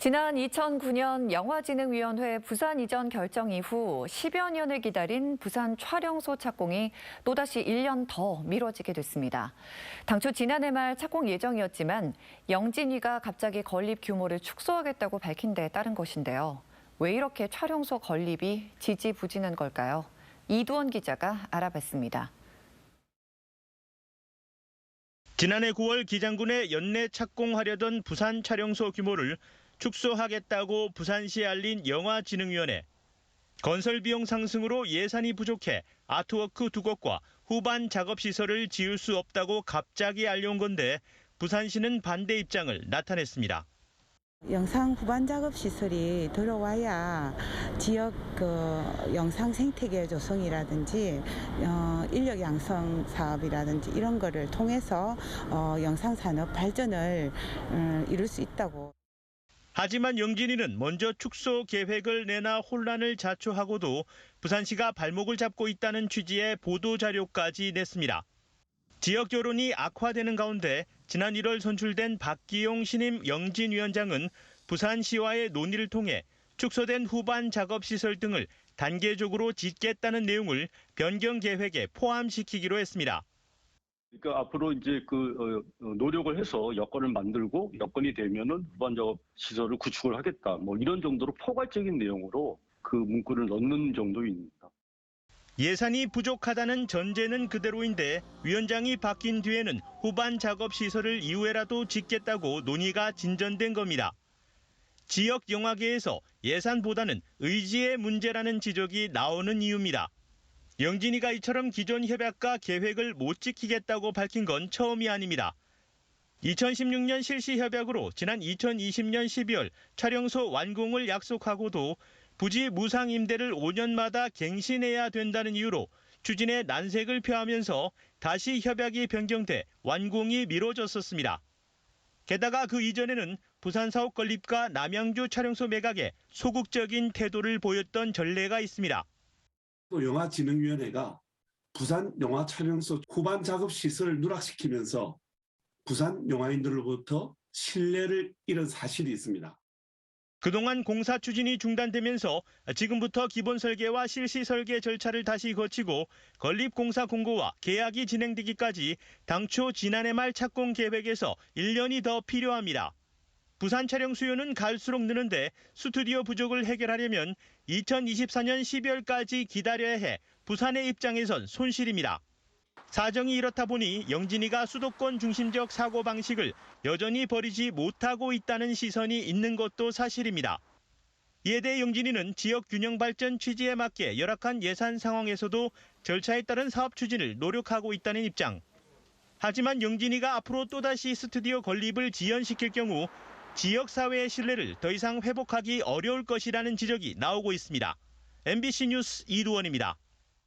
지난 2009년 영화진흥위원회 부산 이전 결정 이후 10여 년을 기다린 부산 촬영소 착공이 또다시 1년 더 미뤄지게 됐습니다. 당초 지난해 말 착공 예정이었지만 영진위가 갑자기 건립 규모를 축소하겠다고 밝힌 데 따른 것인데요. 왜 이렇게 촬영소 건립이 지지부진한 걸까요? 이두원 기자가 알아봤습니다. 지난해 9월 기장군에 연내 착공하려던 부산 촬영소 규모를 축소하겠다고 부산시에 알린 영화진흥위원회. 건설 비용 상승으로 예산이 부족해 아트워크 2곳과 후반 작업시설을 지을 수 없다고 갑자기 알려온 건데 부산시는 반대 입장을 나타냈습니다. 영상 후반 작업 시설이 들어와야 지역 영상 생태계 조성이라든지 인력 양성 사업이라든지 이런 거를 통해서 영상 산업 발전을 이룰 수 있다고. 하지만 영진위는 먼저 축소 계획을 내나 혼란을 자초하고도 부산시가 발목을 잡고 있다는 취지의 보도자료까지 냈습니다. 지역 여론이 악화되는 가운데 지난 1월 선출된 박기용 신임 영진위원장은 부산시와의 논의를 통해 축소된 후반 작업시설 등을 단계적으로 짓겠다는 내용을 변경 계획에 포함시키기로 했습니다. 그러니까 앞으로 이제 노력을 해서 여건을 만들고 여건이 되면은 후반 작업 시설을 구축을 하겠다. 뭐 이런 정도로 포괄적인 내용으로 그 문구를 넣는 정도입니다. 예산이 부족하다는 전제는 그대로인데 위원장이 바뀐 뒤에는 후반 작업 시설을 이후에라도 짓겠다고 논의가 진전된 겁니다. 지역 영화계에서 예산보다는 의지의 문제라는 지적이 나오는 이유입니다. 영진위가 이처럼 기존 협약과 계획을 못 지키겠다고 밝힌 건 처음이 아닙니다. 2016년 실시 협약으로 지난 2020년 12월 촬영소 완공을 약속하고도 부지 무상 임대를 5년마다 갱신해야 된다는 이유로 추진에 난색을 표하면서 다시 협약이 변경돼 완공이 미뤄졌었습니다. 게다가 그 이전에는 부산 사업 건립과 남양주 촬영소 매각에 소극적인 태도를 보였던 전례가 있습니다. 또 영화진흥위원회가 부산 영화 촬영소 후반 작업 시설을 누락시키면서 부산 영화인들로부터 신뢰를 잃은 사실이 있습니다. 그동안 공사 추진이 중단되면서 지금부터 기본 설계와 실시 설계 절차를 다시 거치고 건립 공사 공고와 계약이 진행되기까지 당초 지난해 말 착공 계획에서 1년이 더 필요합니다. 부산 촬영 수요는 갈수록 느는데 스튜디오 부족을 해결하려면 2024년 12월까지 기다려야 해 부산의 입장에선 손실입니다. 사정이 이렇다 보니 영진위가 수도권 중심적 사고방식을 여전히 버리지 못하고 있다는 시선이 있는 것도 사실입니다. 이에 대해 영진위는 지역 균형 발전 취지에 맞게 열악한 예산 상황에서도 절차에 따른 사업 추진을 노력하고 있다는 입장. 하지만 영진위가 앞으로 또다시 스튜디오 건립을 지연시킬 경우 지역사회의 신뢰를 더 이상 회복하기 어려울 것이라는 지적이 나오고 있습니다. MBC 뉴스 이두원입니다.